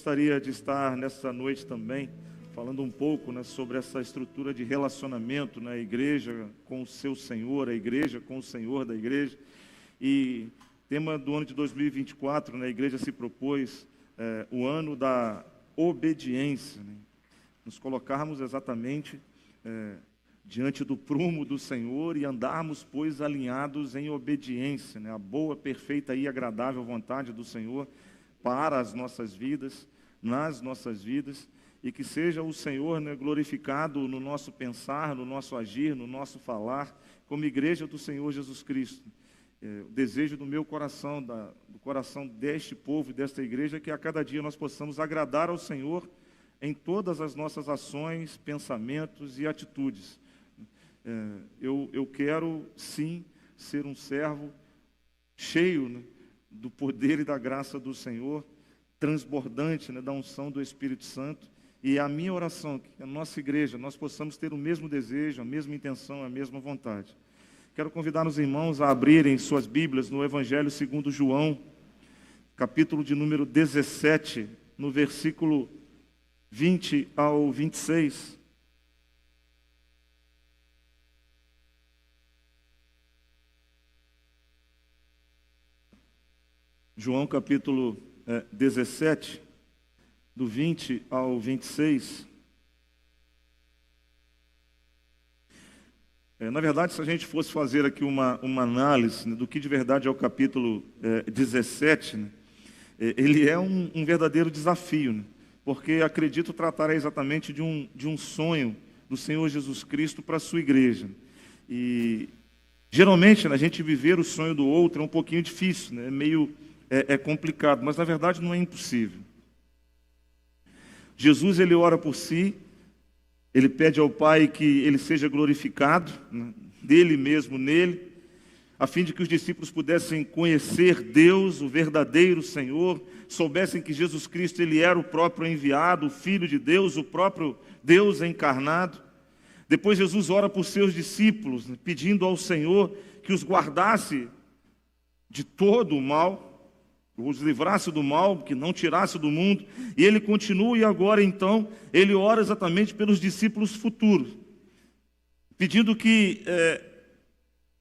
gostaria de estar nessa noite também falando um pouco, né, sobre essa estrutura de relacionamento, né, a igreja com o seu Senhor, a igreja com o Senhor da igreja. E tema do ano de 2024, né, a igreja se propôs o ano da obediência, né, nos colocarmos exatamente diante do prumo do Senhor e andarmos, pois, alinhados em obediência, né, a boa, perfeita e agradável vontade do Senhor para as nossas vidas, nas nossas vidas, e que seja o Senhor, né, glorificado no nosso pensar, no nosso agir, no nosso falar, como igreja do Senhor Jesus Cristo. O desejo do meu coração, do coração deste povo e desta igreja, é que a cada dia nós possamos agradar ao Senhor em todas as nossas ações, pensamentos e atitudes. Eu quero, sim, ser um servo cheio, né, do poder e da graça do Senhor, transbordante, né, da unção do Espírito Santo. E a minha oração, que a nossa igreja, nós possamos ter o mesmo desejo, a mesma intenção, a mesma vontade. Quero convidar os irmãos a abrirem suas Bíblias no Evangelho segundo João, capítulo de número 17, no versículo 20 ao 26. João capítulo 17, do 20 ao 26. Na verdade, se a gente fosse fazer aqui uma análise, né, do que de verdade é o capítulo 17, né, ele é um verdadeiro desafio, né, porque acredito tratar exatamente de um sonho do Senhor Jesus Cristo para a sua igreja. E geralmente, né, a gente viver o sonho do outro é um pouquinho difícil, né, é complicado, mas na verdade não é impossível. Jesus, ele ora por si, ele pede ao Pai que ele seja glorificado, né, dele mesmo nele, a fim de que os discípulos pudessem conhecer Deus, o verdadeiro Senhor, soubessem que Jesus Cristo, ele era o próprio enviado, o Filho de Deus, o próprio Deus encarnado. Depois Jesus ora por seus discípulos, né, pedindo ao Senhor que os guardasse de todo o mal, os livrasse do mal, que não tirasse do mundo. E ele continua, e agora então, ele ora exatamente pelos discípulos futuros, pedindo que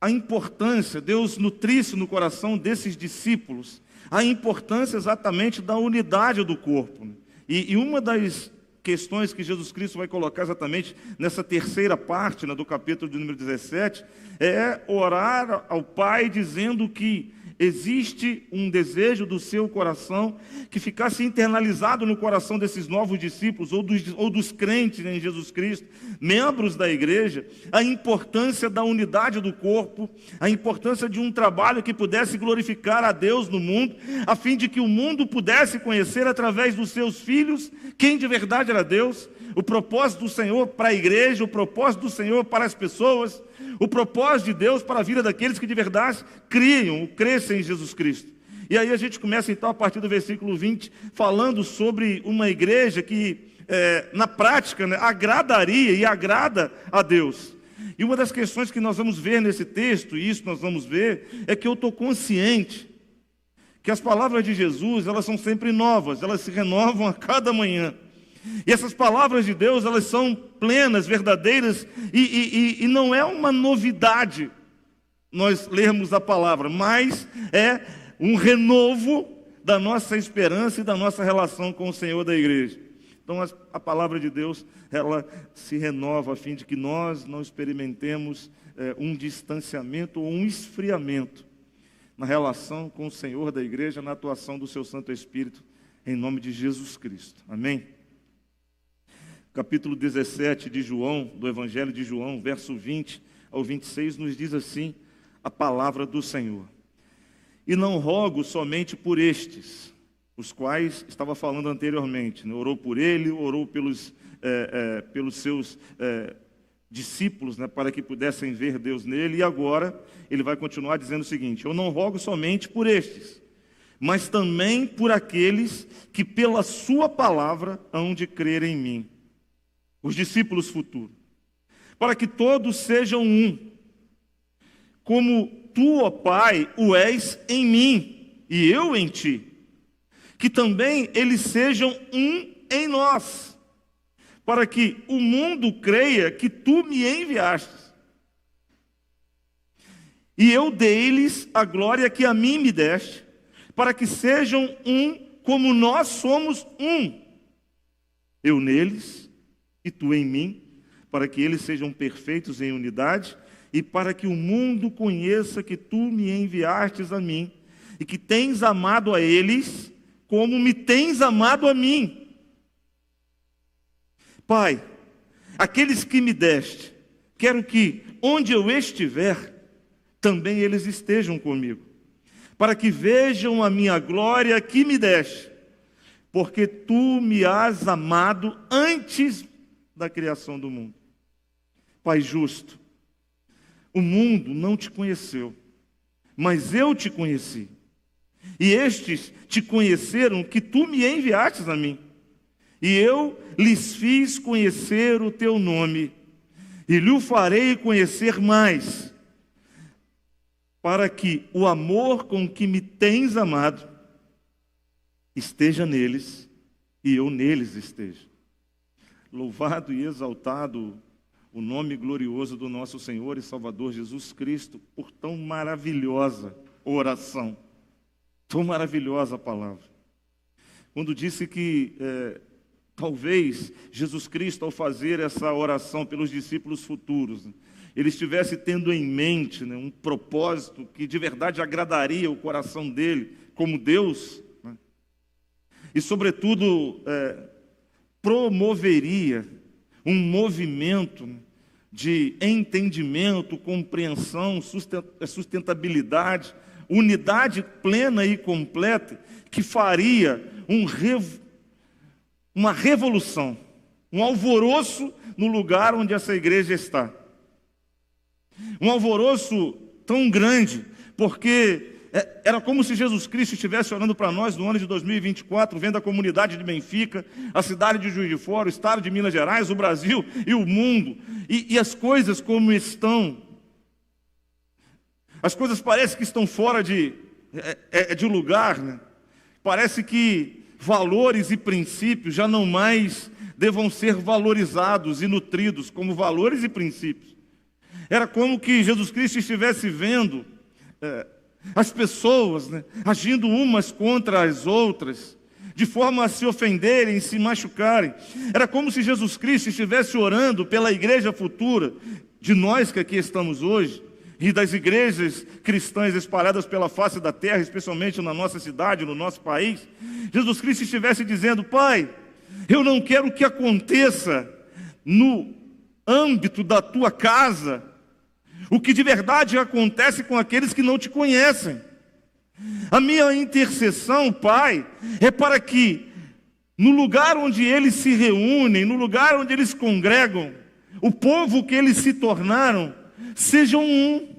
a importância, Deus nutrisse no coração desses discípulos, a importância exatamente da unidade do corpo, né? E uma das questões que Jesus Cristo vai colocar exatamente nessa terceira parte, né, do capítulo de número 17, é orar ao Pai dizendo que existe um desejo do seu coração que ficasse internalizado no coração desses novos discípulos ou dos crentes em Jesus Cristo, membros da igreja, a importância da unidade do corpo, a importância de um trabalho que pudesse glorificar a Deus no mundo, a fim de que o mundo pudesse conhecer através dos seus filhos quem de verdade era Deus, o propósito do Senhor para a igreja, o propósito do Senhor para as pessoas, o propósito de Deus para a vida daqueles que de verdade crescem em Jesus Cristo. E aí a gente começa então a partir do versículo 20, falando sobre uma igreja que na prática, né, agradaria e agrada a Deus. E uma das questões que nós vamos ver nesse texto, e isso nós vamos ver, é que eu estou consciente que as palavras de Jesus, elas são sempre novas, elas se renovam a cada manhã. E essas palavras de Deus, elas são plenas, verdadeiras, e não é uma novidade nós lermos a palavra, mas é um renovo da nossa esperança e da nossa relação com o Senhor da igreja. Então a palavra de Deus, ela se renova a fim de que nós não experimentemos um distanciamento ou um esfriamento na relação com o Senhor da igreja, na atuação do seu Santo Espírito, em nome de Jesus Cristo. Amém? Capítulo 17 de João, do Evangelho de João, verso 20 ao 26, nos diz assim a palavra do Senhor. E não rogo somente por estes, os quais estava falando anteriormente, né? Orou por ele, orou pelos seus discípulos, né? Para que pudessem ver Deus nele, e agora ele vai continuar dizendo o seguinte: eu não rogo somente por estes, mas também por aqueles que pela sua palavra hão de crer em mim, os discípulos futuros, para que todos sejam um, como tu, ó Pai, o és em mim, e eu em ti, que também eles sejam um em nós, para que o mundo creia que tu me enviastes. E eu dei-lhes a glória que a mim me deste, para que sejam um como nós somos um. Eu neles e tu em mim, para que eles sejam perfeitos em unidade, e para que o mundo conheça que tu me enviastes a mim, e que tens amado a eles como me tens amado a mim. Pai, aqueles que me deste, quero que, onde eu estiver, também eles estejam comigo, para que vejam a minha glória que me deste, porque tu me has amado antes da criação do mundo. Pai justo, o mundo não te conheceu, mas eu te conheci. E estes te conheceram que tu me enviastes a mim. E eu lhes fiz conhecer o teu nome, e lhe o farei conhecer mais, para que o amor com que me tens amado esteja neles, e eu neles esteja. Louvado e exaltado o nome glorioso do nosso Senhor e Salvador Jesus Cristo, por tão maravilhosa oração, tão maravilhosa palavra. Quando disse que talvez Jesus Cristo, ao fazer essa oração pelos discípulos futuros, ele estivesse tendo em mente um propósito que de verdade agradaria o coração dele, como Deus, e sobretudo promoveria um movimento de entendimento, compreensão, sustentabilidade, unidade plena e completa, que faria uma revolução, um alvoroço no lugar onde essa igreja está. Um alvoroço tão grande, porque era como se Jesus Cristo estivesse olhando para nós no ano de 2024, vendo a comunidade de Benfica, a cidade de Juiz de Fora, o estado de Minas Gerais, o Brasil e o mundo, e as coisas como estão. As coisas parecem que estão fora de lugar, né? Parece que valores e princípios já não mais devam ser valorizados e nutridos como valores e princípios. Era como que Jesus Cristo estivesse vendo as pessoas, né, agindo umas contra as outras, de forma a se ofenderem, se machucarem. Era como se Jesus Cristo estivesse orando pela igreja futura, de nós que aqui estamos hoje, e das igrejas cristãs espalhadas pela face da terra, especialmente na nossa cidade, no nosso país. Jesus Cristo estivesse dizendo: Pai, eu não quero que aconteça no âmbito da tua casa o que de verdade acontece com aqueles que não te conhecem. A minha intercessão, Pai, é para que no lugar onde eles se reúnem, no lugar onde eles congregam, o povo que eles se tornaram, sejam um.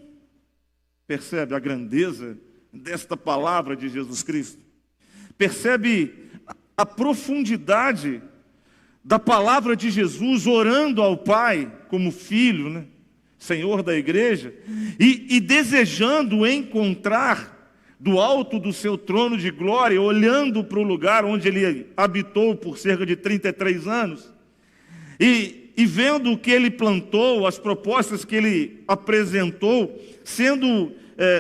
Percebe a grandeza desta palavra de Jesus Cristo? Percebe a profundidade da palavra de Jesus orando ao Pai como filho, né? Senhor da igreja, e desejando encontrar do alto do seu trono de glória, olhando para o lugar onde ele habitou por cerca de 33 anos, e vendo o que ele plantou, as propostas que ele apresentou, sendo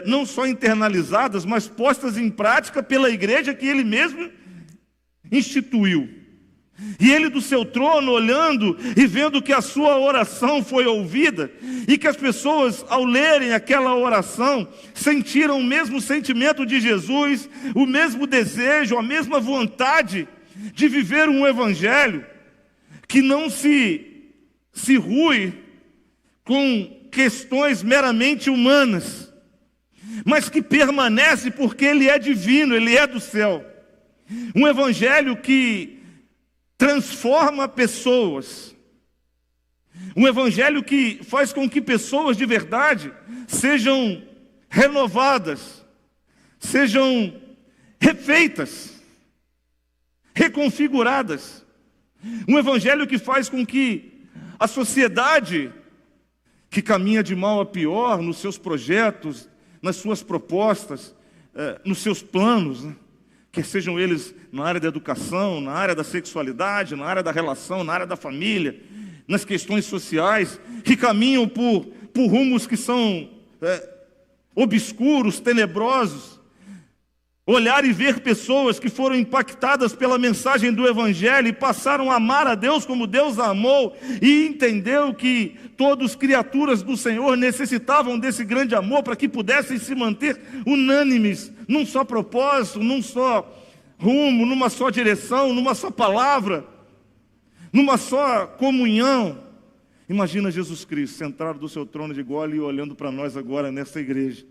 não só internalizadas, mas postas em prática pela igreja que ele mesmo instituiu. E ele do seu trono olhando e vendo que a sua oração foi ouvida, e que as pessoas ao lerem aquela oração sentiram o mesmo sentimento de Jesus, o mesmo desejo, a mesma vontade de viver um evangelho que não se rui com questões meramente humanas, mas que permanece porque ele é divino, ele é do céu. Um evangelho que transforma pessoas. Um evangelho que faz com que pessoas de verdade sejam renovadas, sejam refeitas, reconfiguradas. Um evangelho que faz com que a sociedade, que caminha de mal a pior nos seus projetos, nas suas propostas, nos seus planos, né, quer sejam eles na área da educação, na área da sexualidade, na área da relação, na área da família, nas questões sociais, que caminham por rumos que são obscuros, tenebrosos. Olhar e ver pessoas que foram impactadas pela mensagem do Evangelho e passaram a amar a Deus como Deus a amou, e entendeu que todos criaturas do Senhor necessitavam desse grande amor para que pudessem se manter unânimes, num só propósito, num só rumo, numa só direção, numa só palavra, numa só comunhão. Imagina Jesus Cristo sentado do seu trono de glória e olhando para nós agora nessa igreja.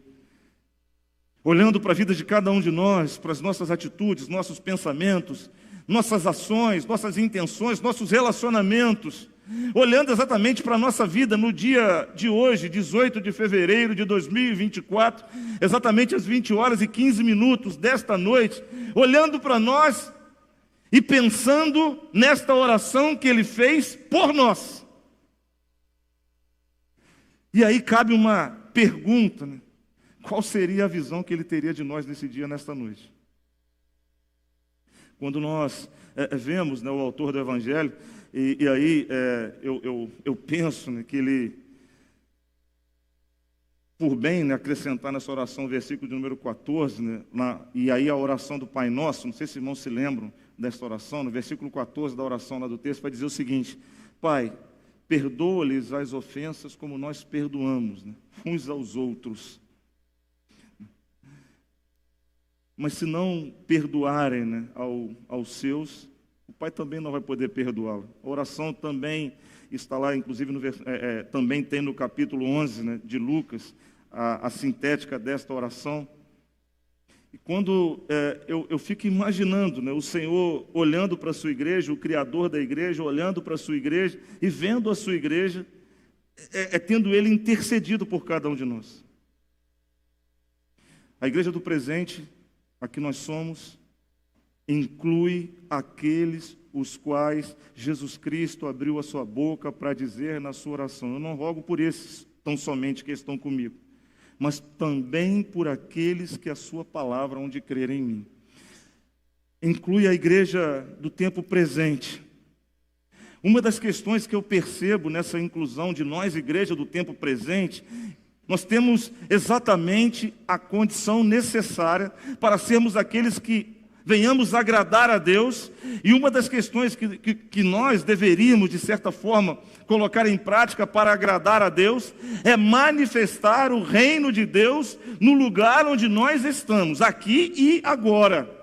Olhando para a vida de cada um de nós, para as nossas atitudes, nossos pensamentos, nossas ações, nossas intenções, nossos relacionamentos. Olhando exatamente para a nossa vida no dia de hoje, 18 de fevereiro de 2024, exatamente às 20h15 desta noite. Olhando para nós e pensando nesta oração que Ele fez por nós. E aí cabe uma pergunta, né? Qual seria a visão que Ele teria de nós nesse dia, nesta noite? Quando nós vemos, né, o autor do Evangelho, e aí eu penso, né, que ele, por bem, né, acrescentar nessa oração o versículo de número 14, né, e aí a oração do Pai Nosso, não sei se irmãos se lembram desta oração, no versículo 14 da oração lá do texto, vai dizer o seguinte: Pai, perdoa-lhes as ofensas como nós perdoamos, né, uns aos outros. Mas se não perdoarem, né, aos seus, o Pai também não vai poder perdoá-lo. A oração também está lá, inclusive, também tem no capítulo 11, né, de Lucas, a sintética desta oração. E quando eu fico imaginando, né, o Senhor olhando para a sua igreja, o Criador da igreja, olhando para a sua igreja e vendo a sua igreja, tendo Ele intercedido por cada um de nós. A igreja do presente, a que nós somos, inclui aqueles os quais Jesus Cristo abriu a sua boca para dizer na sua oração: eu não rogo por esses tão somente que estão comigo, mas também por aqueles que a sua palavra hão de crer em mim. Inclui a igreja do tempo presente. Uma das questões que eu percebo nessa inclusão de nós, igreja do tempo presente, nós temos exatamente a condição necessária para sermos aqueles que venhamos agradar a Deus. E uma das questões que nós deveríamos, de certa forma, colocar em prática para agradar a Deus é manifestar o reino de Deus no lugar onde nós estamos, aqui e agora.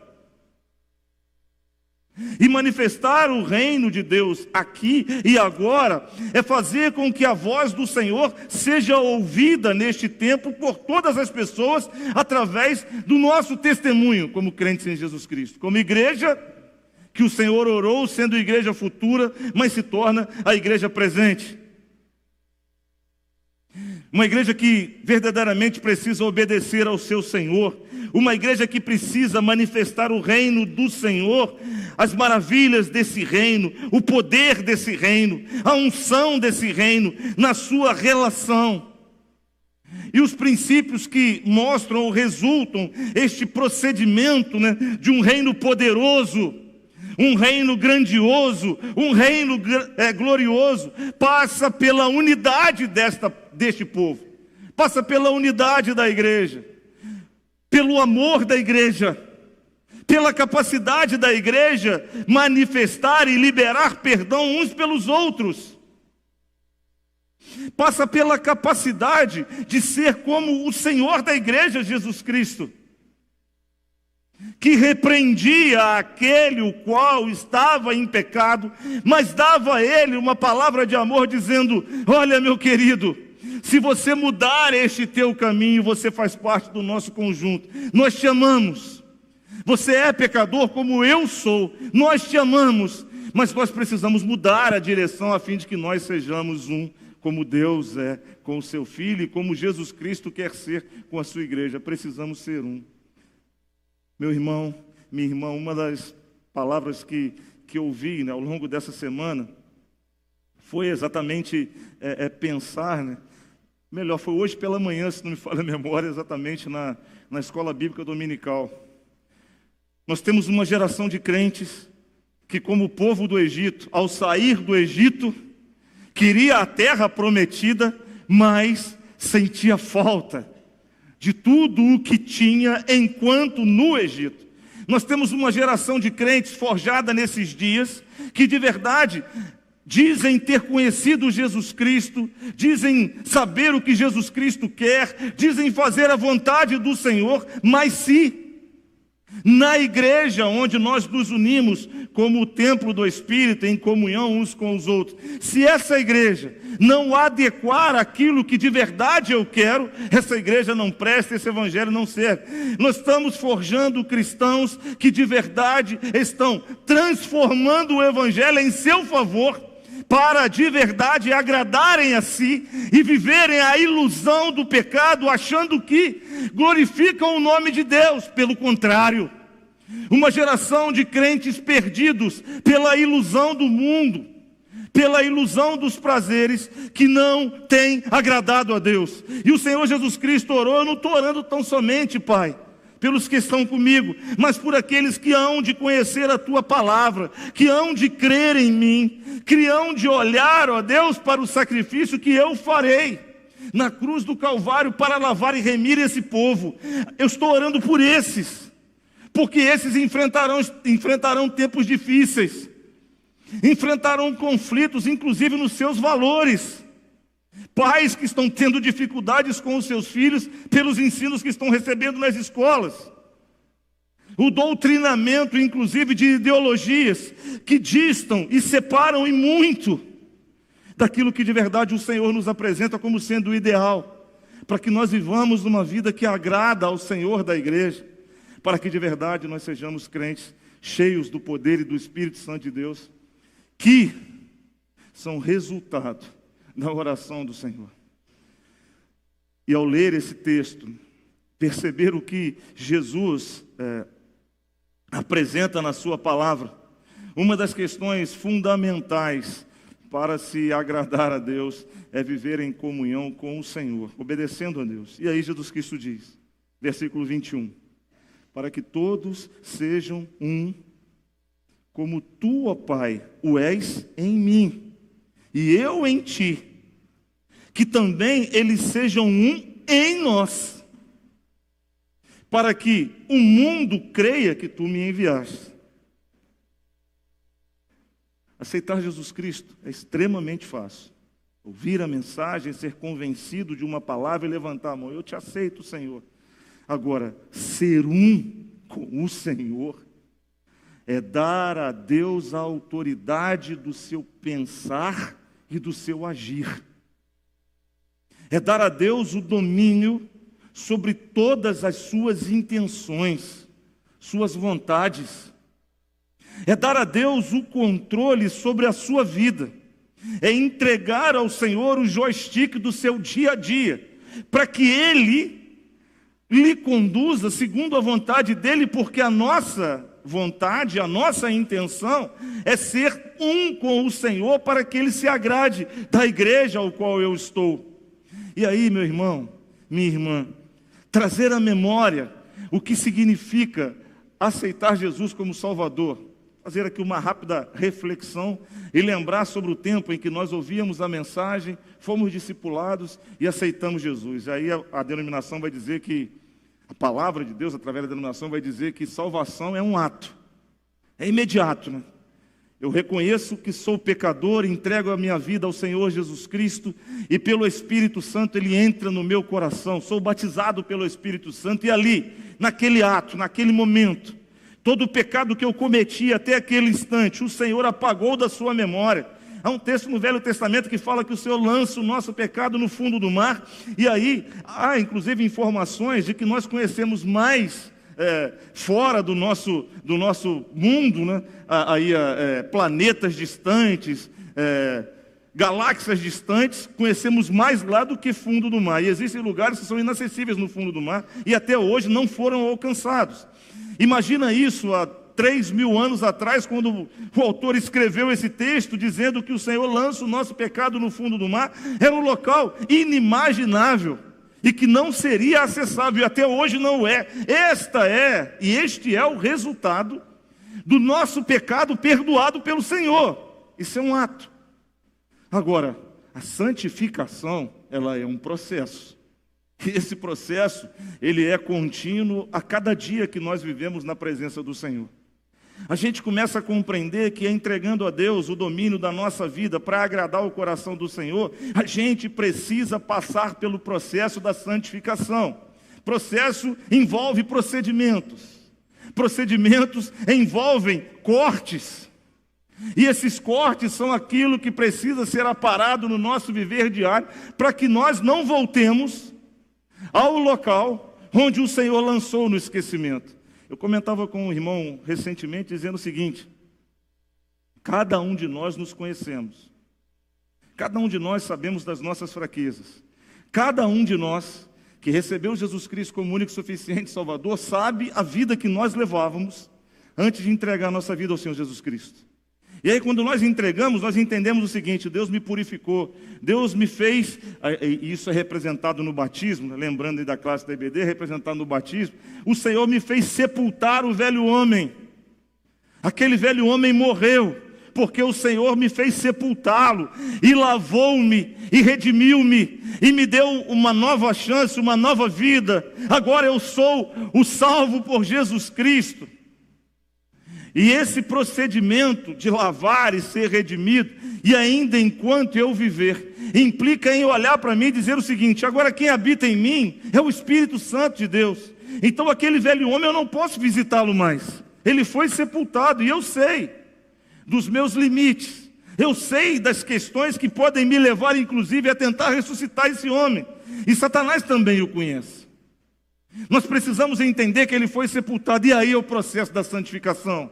E manifestar o reino de Deus aqui e agora é fazer com que a voz do Senhor seja ouvida neste tempo por todas as pessoas através do nosso testemunho como crentes em Jesus Cristo, como igreja que o Senhor orou sendo igreja futura, mas se torna a igreja presente. Uma igreja que verdadeiramente precisa obedecer ao seu Senhor. Uma igreja que precisa manifestar o reino do Senhor, as maravilhas desse reino, o poder desse reino, a unção desse reino na sua relação. E os princípios que mostram ou resultam este procedimento, né, de um reino poderoso, um reino grandioso, um reino glorioso, passa pela unidade deste povo, passa pela unidade da igreja, pelo amor da igreja, pela capacidade da igreja manifestar e liberar perdão uns pelos outros. Passa pela capacidade de ser como o Senhor da igreja, Jesus Cristo, que repreendia aquele o qual estava em pecado, mas dava a ele uma palavra de amor dizendo: olha, meu querido, se você mudar este teu caminho, você faz parte do nosso conjunto. Nós te amamos. Você é pecador como eu sou. Nós te amamos. Mas nós precisamos mudar a direção a fim de que nós sejamos um, como Deus é com o seu Filho e como Jesus Cristo quer ser com a sua igreja. Precisamos ser um. Meu irmão, minha irmã, uma das palavras que eu ouvi, né, ao longo dessa semana foi exatamente pensar, né? Melhor, foi hoje pela manhã, se não me falha a memória, exatamente na escola bíblica dominical. Nós temos uma geração de crentes que, como o povo do Egito, ao sair do Egito, queria a terra prometida, mas sentia falta de tudo o que tinha enquanto no Egito. Nós temos uma geração de crentes forjada nesses dias, que de verdade dizem ter conhecido Jesus Cristo, dizem saber o que Jesus Cristo quer, dizem fazer a vontade do Senhor, mas se na igreja onde nós nos unimos como o templo do Espírito, em comunhão uns com os outros, se essa igreja não adequar aquilo que de verdade eu quero, essa igreja não presta, esse evangelho não serve. Nós estamos forjando cristãos que de verdade estão transformando o evangelho em seu favor, para de verdade agradarem a si e viverem a ilusão do pecado, achando que glorificam o nome de Deus. Pelo contrário, uma geração de crentes perdidos pela ilusão do mundo, pela ilusão dos prazeres, que não tem agradado a Deus. E o Senhor Jesus Cristo orou: eu não estou orando tão somente, Pai, pelos que estão comigo, mas por aqueles que hão de conhecer a Tua palavra, que hão de crer em mim, que hão de olhar, ó Deus, para o sacrifício que eu farei na cruz do Calvário para lavar e remir esse povo. Eu estou orando por esses, porque esses enfrentarão tempos difíceis, enfrentarão conflitos, inclusive nos seus valores. Pais que estão tendo dificuldades com os seus filhos pelos ensinos que estão recebendo nas escolas. O doutrinamento, inclusive, de ideologias que distam e separam e muito daquilo que de verdade o Senhor nos apresenta como sendo o ideal, para que nós vivamos uma vida que agrada ao Senhor da igreja, para que de verdade nós sejamos crentes cheios do poder e do Espírito Santo de Deus, que são resultado da oração do Senhor. E ao ler esse texto, perceber o que Jesus apresenta na sua palavra, uma das questões fundamentais para se agradar a Deus é viver em comunhão com o Senhor, obedecendo a Deus. E aí Jesus Cristo diz, versículo 21, para que todos sejam um, como tu, ó Pai, o és em mim, e eu em ti, que também eles sejam um em nós, para que o mundo creia que tu me enviaste. Aceitar Jesus Cristo é extremamente fácil. Ouvir a mensagem, ser convencido de uma palavra e levantar a mão. Eu te aceito, Senhor. Agora, ser um com o Senhor é dar a Deus a autoridade do seu pensar e do seu agir. É dar a Deus o domínio sobre todas as suas intenções, suas vontades. É dar a Deus o controle sobre a sua vida. É entregar ao Senhor o joystick do seu dia a dia, para que Ele lhe conduza segundo a vontade dEle, porque a nossa vontade, a nossa intenção é ser um com o Senhor, para que Ele se agrade da igreja ao qual eu estou. E aí, meu irmão, minha irmã, trazer à memória o que significa aceitar Jesus como Salvador, fazer aqui uma rápida reflexão e lembrar sobre o tempo em que nós ouvíamos a mensagem, fomos discipulados e aceitamos Jesus. Aí a denominação vai dizer que, a palavra de Deus através da denominação vai dizer que salvação é um ato, é imediato, né? Eu reconheço que sou pecador, entrego a minha vida ao Senhor Jesus Cristo e pelo Espírito Santo Ele entra no meu coração, sou batizado pelo Espírito Santo e ali, naquele ato, naquele momento, todo o pecado que eu cometi até aquele instante, o Senhor apagou da sua memória. Há um texto no Velho Testamento que fala que o Senhor lança o nosso pecado no fundo do mar, e aí há inclusive informações de que nós conhecemos mais fora do nosso mundo, né? Planetas distantes, galáxias distantes, conhecemos mais lá do que fundo do mar. E existem lugares que são inacessíveis no fundo do mar e até hoje não foram alcançados. Imagina isso há 3.000 anos atrás, quando o autor escreveu esse texto, dizendo que o Senhor lança o nosso pecado no fundo do mar. Era um local inimaginável. e que não seria acessável, até hoje não é. Este é o resultado do nosso pecado perdoado pelo Senhor. Isso é um ato. Agora, a santificação, ela é um processo. E esse processo, ele é contínuo a cada dia que nós vivemos na presença do Senhor. A gente começa a compreender que, entregando a Deus o domínio da nossa vida para agradar o coração do Senhor, a gente precisa passar pelo processo da santificação. Processo envolve procedimentos. Procedimentos envolvem cortes. E esses cortes são aquilo que precisa ser aparado no nosso viver diário, para que nós não voltemos ao local onde o Senhor lançou no esquecimento. Eu comentava com um irmão recentemente dizendo o seguinte: cada um de nós nos conhecemos. Cada um de nós sabemos das nossas fraquezas. Cada um de nós que recebeu Jesus Cristo como único e suficiente Salvador sabe a vida que nós levávamos antes de entregar a nossa vida ao Senhor Jesus Cristo. E aí, quando nós entregamos, nós entendemos o seguinte: Deus me purificou, Deus me fez, e isso é representado no batismo, lembrando aí da classe da IBD, representado no batismo, o Senhor me fez sepultar o velho homem. Aquele velho homem morreu, porque o Senhor me fez sepultá-lo, e lavou-me, e redimiu-me, e me deu uma nova chance, uma nova vida. Agora eu sou o salvo por Jesus Cristo. E esse procedimento de lavar e ser redimido, e ainda enquanto eu viver, implica em olhar para mim e dizer o seguinte: agora quem habita em mim é o Espírito Santo de Deus. Então aquele velho homem eu não posso visitá-lo mais. Ele foi sepultado, e eu sei dos meus limites. Eu sei das questões que podem me levar, inclusive, a tentar ressuscitar esse homem. E Satanás também o conhece. Nós precisamos entender que ele foi sepultado, e aí é o processo da santificação.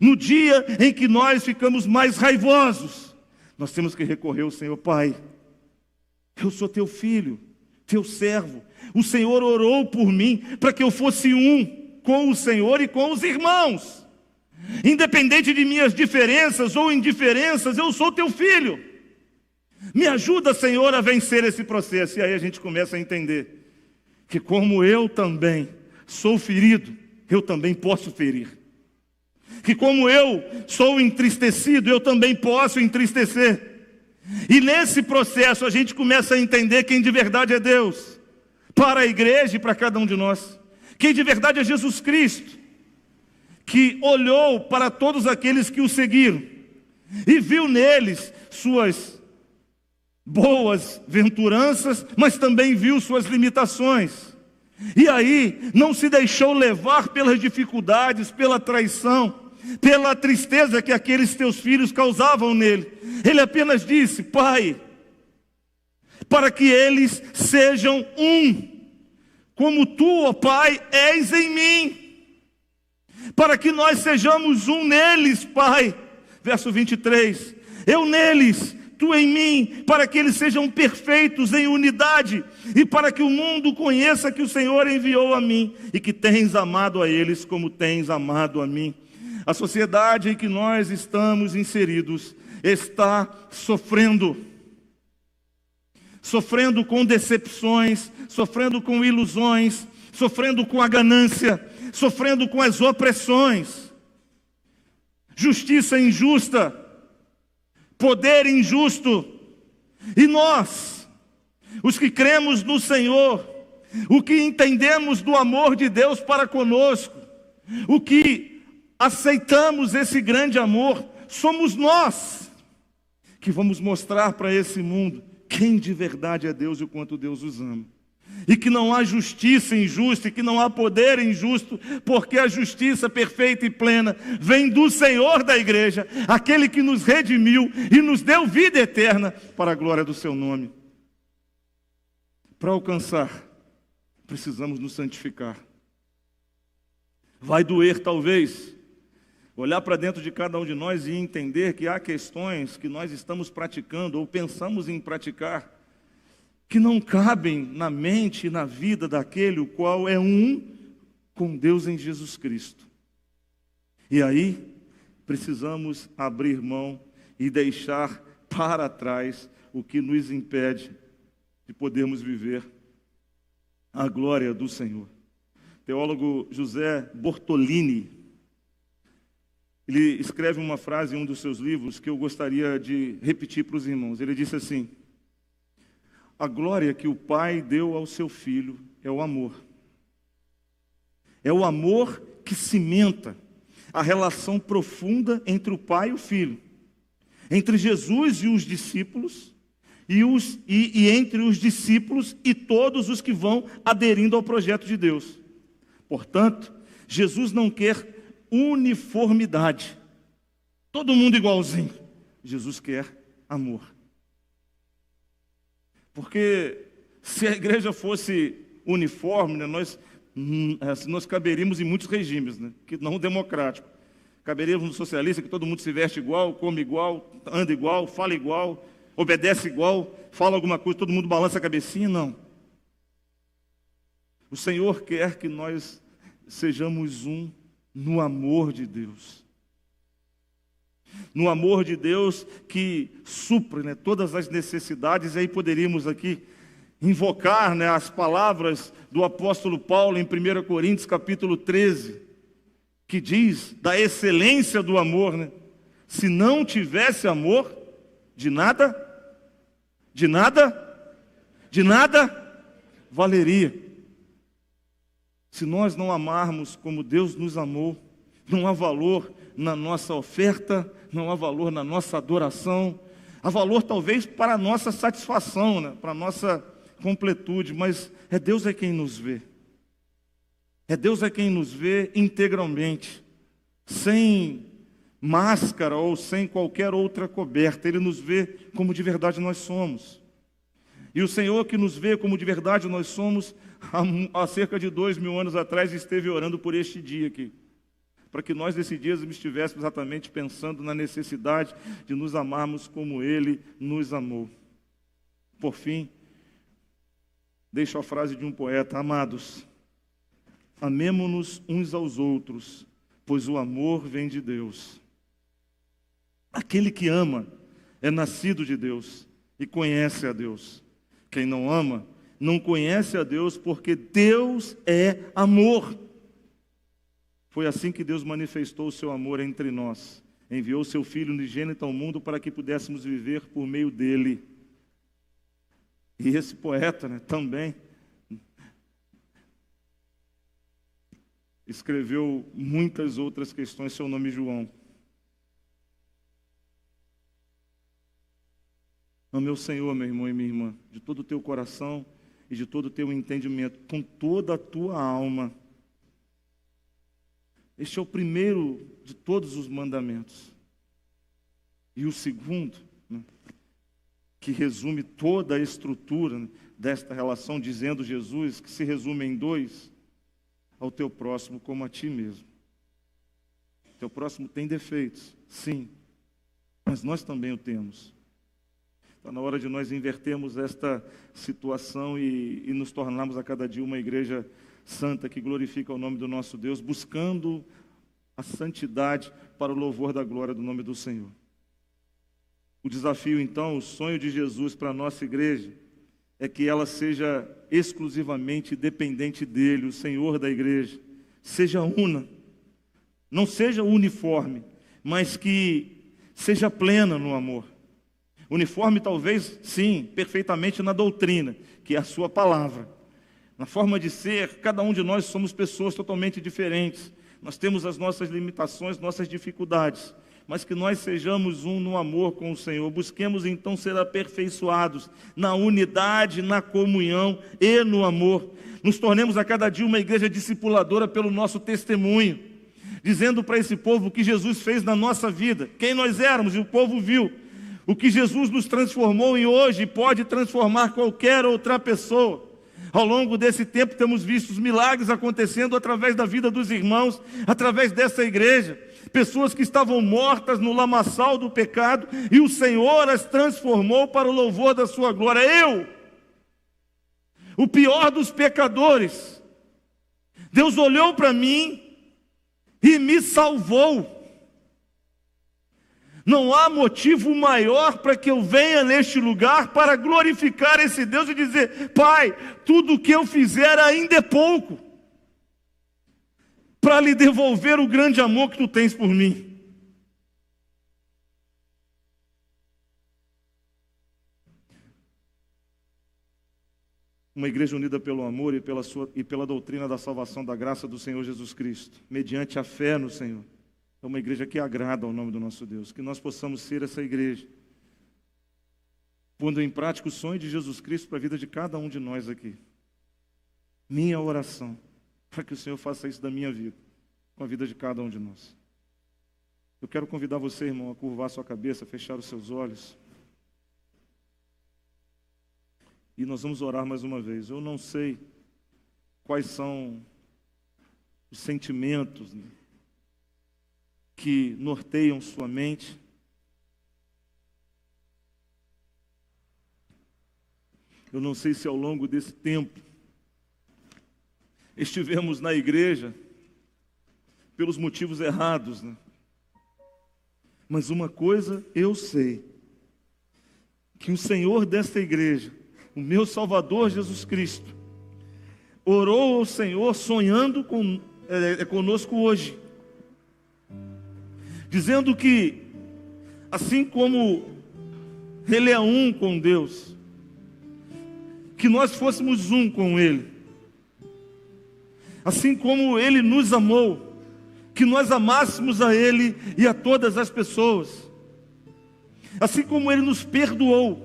No dia em que nós ficamos mais raivosos, nós temos que recorrer ao Senhor. Pai, eu sou teu filho, teu servo. O Senhor orou por mim para que eu fosse um com o Senhor e com os irmãos. Independente de minhas diferenças ou indiferenças, eu sou teu filho. Me ajuda, Senhor, a vencer esse processo. E aí a gente começa a entender que, como eu também sou ferido, eu também posso ferir. Que como eu sou entristecido, eu também posso entristecer. E nesse processo a gente começa a entender quem de verdade é Deus, para a igreja e para cada um de nós. Quem de verdade é Jesus Cristo, que olhou para todos aqueles que o seguiram e viu neles suas boas venturanças, mas também viu suas limitações. E aí não se deixou levar pelas dificuldades, pela traição, pela tristeza que aqueles teus filhos causavam nele. Ele apenas disse: Pai, para que eles sejam um, como tu, ó Pai, és em mim. Para que nós sejamos um neles, Pai. Verso 23. Eu neles, tu em mim, para que eles sejam perfeitos em unidade, e para que o mundo conheça que o Senhor enviou a mim, e que tens amado a eles como tens amado a mim. A sociedade em que nós estamos inseridos está sofrendo com decepções, sofrendo com ilusões, sofrendo com a ganância, sofrendo com as opressões, justiça injusta, poder injusto. E nós, os que cremos no Senhor, o que entendemos do amor de Deus para conosco, o que aceitamos esse grande amor, somos nós que vamos mostrar para esse mundo quem de verdade é Deus e o quanto Deus os ama. E que não há justiça injusta, e que não há poder injusto, porque a justiça perfeita e plena vem do Senhor da igreja, aquele que nos redimiu e nos deu vida eterna para a glória do seu nome. Para alcançar, precisamos nos santificar. Vai doer talvez olhar para dentro de cada um de nós e entender que há questões que nós estamos praticando ou pensamos em praticar que não cabem na mente e na vida daquele o qual é um com Deus em Jesus Cristo. E aí precisamos abrir mão e deixar para trás o que nos impede de podermos viver a glória do Senhor. Teólogo José Bortolini, ele escreve uma frase em um dos seus livros que eu gostaria de repetir para os irmãos. Ele disse assim: a glória que o Pai deu ao seu Filho é o amor. É o amor que cimenta a relação profunda entre o Pai e o Filho, entre Jesus e os discípulos, e entre os discípulos e todos os que vão aderindo ao projeto de Deus. Portanto, Jesus não quer uniformidade, todo mundo igualzinho. Jesus quer amor. Porque se a igreja fosse uniforme, né, nós caberíamos em muitos regimes, né, que não democrático. Caberíamos no socialista, que todo mundo se veste igual, come igual, anda igual, fala igual, obedece igual, fala alguma coisa, todo mundo balança a cabecinha. Não. O Senhor quer que nós sejamos um no amor de Deus. No amor de Deus que supre, né, todas as necessidades. E aí poderíamos aqui invocar, né, as palavras do apóstolo Paulo em 1 Coríntios capítulo 13, que diz da excelência do amor, né? Se não tivesse amor, de nada valeria. Se nós não amarmos como Deus nos amou, não há valor na nossa oferta, não há valor na nossa adoração, há valor talvez para a nossa satisfação, né? Para a nossa completude, mas é Deus quem nos vê. É Deus quem nos vê integralmente, sem máscara ou sem qualquer outra coberta. Ele nos vê como de verdade nós somos. E o Senhor que nos vê como de verdade nós somos, há cerca de 2000 anos atrás, esteve orando por este dia aqui, para que nós nesse dia estivéssemos exatamente pensando na necessidade de nos amarmos como Ele nos amou. Por fim, deixo a frase de um poeta: amados, amemo-nos uns aos outros, pois o amor vem de Deus. Aquele que ama é nascido de Deus e conhece a Deus. Quem não ama não conhece a Deus, porque Deus é amor. Foi assim que Deus manifestou o seu amor entre nós. Enviou seu Filho unigênito ao mundo para que pudéssemos viver por meio dele. E esse poeta, né, também escreveu muitas outras questões. Seu nome é João. Ame o Senhor, meu irmão e minha irmã, de todo o teu coração e de todo o teu entendimento, com toda a tua alma. Este é o primeiro de todos os mandamentos. E o segundo, né, que resume toda a estrutura, né, desta relação, dizendo Jesus, que se resume em dois: ao teu próximo como a ti mesmo. Teu próximo tem defeitos, sim, mas nós também o temos. Está na hora de nós invertermos esta situação e nos tornarmos a cada dia uma igreja santa que glorifica o nome do nosso Deus, buscando a santidade para o louvor da glória do nome do Senhor. O desafio, então, o sonho de Jesus para a nossa igreja é que ela seja exclusivamente dependente dele, o Senhor da igreja. Seja una, não seja uniforme, mas que seja plena no amor. Uniforme talvez, sim, perfeitamente na doutrina, que é a sua palavra. Na forma de ser, cada um de nós somos pessoas totalmente diferentes. Nós temos as nossas limitações, nossas dificuldades, mas que nós sejamos um no amor com o Senhor. Busquemos então ser aperfeiçoados na unidade, na comunhão e no amor. Nos tornemos a cada dia uma igreja discipuladora pelo nosso testemunho, dizendo para esse povo o que Jesus fez na nossa vida, quem nós éramos, e o povo viu. O que Jesus nos transformou em hoje pode transformar qualquer outra pessoa. Ao longo desse tempo temos visto os milagres acontecendo através da vida dos irmãos, através dessa igreja. Pessoas que estavam mortas no lamaçal do pecado, e o Senhor as transformou para o louvor da sua glória. Eu, o pior dos pecadores, Deus olhou para mim e me salvou. Não há motivo maior para que eu venha neste lugar para glorificar esse Deus e dizer: Pai, tudo o que eu fizer ainda é pouco para lhe devolver o grande amor que tu tens por mim. Uma igreja unida pelo amor e pela doutrina da salvação da graça do Senhor Jesus Cristo, mediante a fé no Senhor. É uma igreja que agrada ao nome do nosso Deus. Que nós possamos ser essa igreja, pondo em prática o sonho de Jesus Cristo para a vida de cada um de nós aqui. Minha oração, para que o Senhor faça isso da minha vida, com a vida de cada um de nós. Eu quero convidar você, irmão, a curvar sua cabeça, fechar os seus olhos. E nós vamos orar mais uma vez. Eu não sei quais são os sentimentos, né, que norteiam sua mente. Eu não sei se ao longo desse tempo estivemos na igreja pelos motivos errados, né? Mas uma coisa eu sei, que o Senhor desta igreja, o meu Salvador Jesus Cristo, orou ao Senhor sonhando conosco hoje, dizendo que, assim como Ele é um com Deus, que nós fôssemos um com Ele, assim como Ele nos amou, que nós amássemos a Ele e a todas as pessoas, assim como Ele nos perdoou,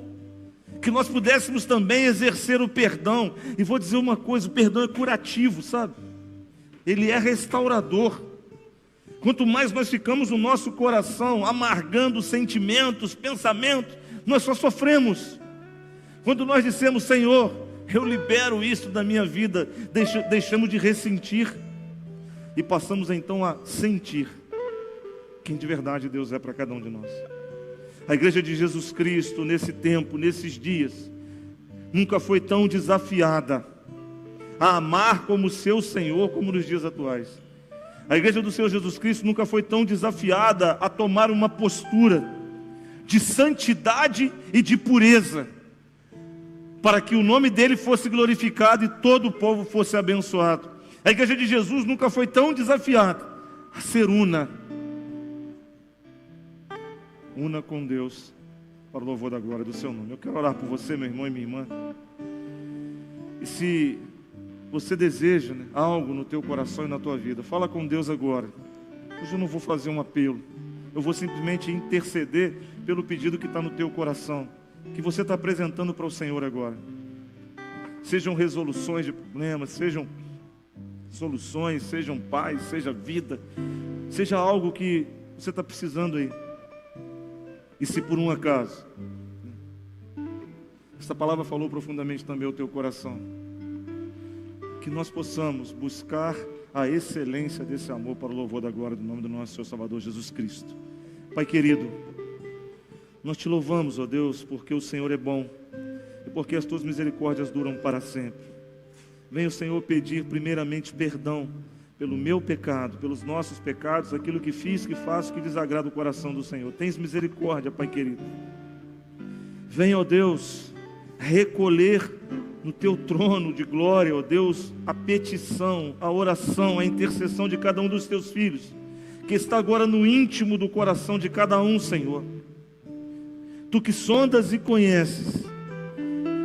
que nós pudéssemos também exercer o perdão. E vou dizer uma coisa: o perdão é curativo, sabe? Ele é restaurador. Quanto mais nós ficamos no nosso coração amargando sentimentos, pensamentos, nós só sofremos. Quando nós dissemos: Senhor, eu libero isso da minha vida, deixamos de ressentir e passamos então a sentir quem de verdade Deus é para cada um de nós. A igreja de Jesus Cristo, nesse tempo, nesses dias, nunca foi tão desafiada a amar como seu Senhor, como nos dias atuais. A igreja do Senhor Jesus Cristo nunca foi tão desafiada a tomar uma postura de santidade e de pureza, para que o nome dele fosse glorificado e todo o povo fosse abençoado. A igreja de Jesus nunca foi tão desafiada a ser una com Deus, para o louvor da glória do seu nome. Eu quero orar por você, meu irmão e minha irmã. E se você deseja, né, algo no teu coração e na tua vida, fala com Deus agora. Hoje eu não vou fazer um apelo, eu vou simplesmente interceder pelo pedido que está no teu coração, que você está apresentando para o Senhor agora. Sejam resoluções de problemas, sejam soluções, sejam paz, seja vida, seja algo que você está precisando aí. E se por um acaso essa palavra falou profundamente também ao teu coração, que nós possamos buscar a excelência desse amor para o louvor da glória do nome do nosso Senhor Salvador Jesus Cristo. Pai querido, nós te louvamos, ó Deus, porque o Senhor é bom e porque as tuas misericórdias duram para sempre. Venha o Senhor pedir primeiramente perdão pelo meu pecado, pelos nossos pecados, aquilo que fiz, que faço, que desagrada o coração do Senhor. Tens misericórdia, Pai querido. Venha, ó Deus, recolher no teu trono de glória, ó Deus, a petição, a oração, a intercessão de cada um dos teus filhos, que está agora no íntimo do coração de cada um, Senhor. Tu que sondas e conheces,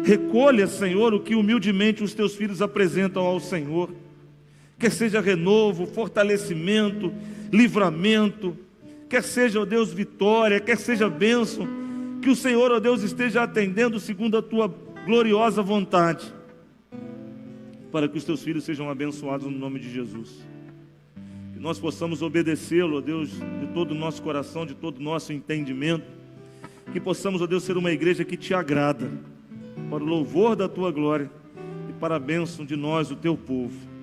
recolha, Senhor, o que humildemente os teus filhos apresentam ao Senhor. Quer seja renovo, fortalecimento, livramento, quer seja, ó Deus, vitória, quer seja bênção, que o Senhor, ó Deus, esteja atendendo segundo a tua gloriosa vontade, para que os teus filhos sejam abençoados no nome de Jesus. Que nós possamos obedecê-lo, ó Deus, de todo o nosso coração, de todo o nosso entendimento. Que possamos, ó Deus, ser uma igreja que te agrada, para o louvor da tua glória e para a bênção de nós, o teu povo.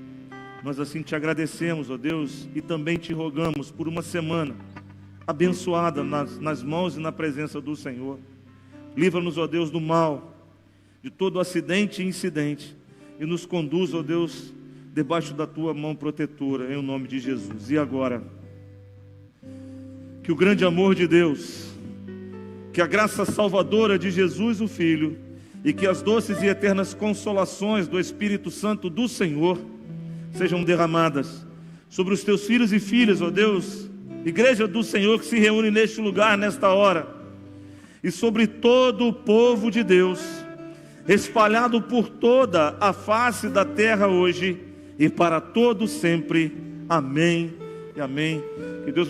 Nós assim te agradecemos, ó Deus, e também te rogamos por uma semana abençoada nas mãos e na presença do Senhor. Livra-nos, ó Deus, do mal, de todo acidente e incidente, e nos conduz, ó Deus, debaixo da tua mão protetora, em nome de Jesus. E agora, que o grande amor de Deus, que a graça salvadora de Jesus, o Filho, e que as doces e eternas consolações do Espírito Santo do Senhor sejam derramadas sobre os teus filhos e filhas, ó Deus, igreja do Senhor que se reúne neste lugar, nesta hora, e sobre todo o povo de Deus, espalhado por toda a face da terra hoje e para todo sempre. Amém e amém. Que Deus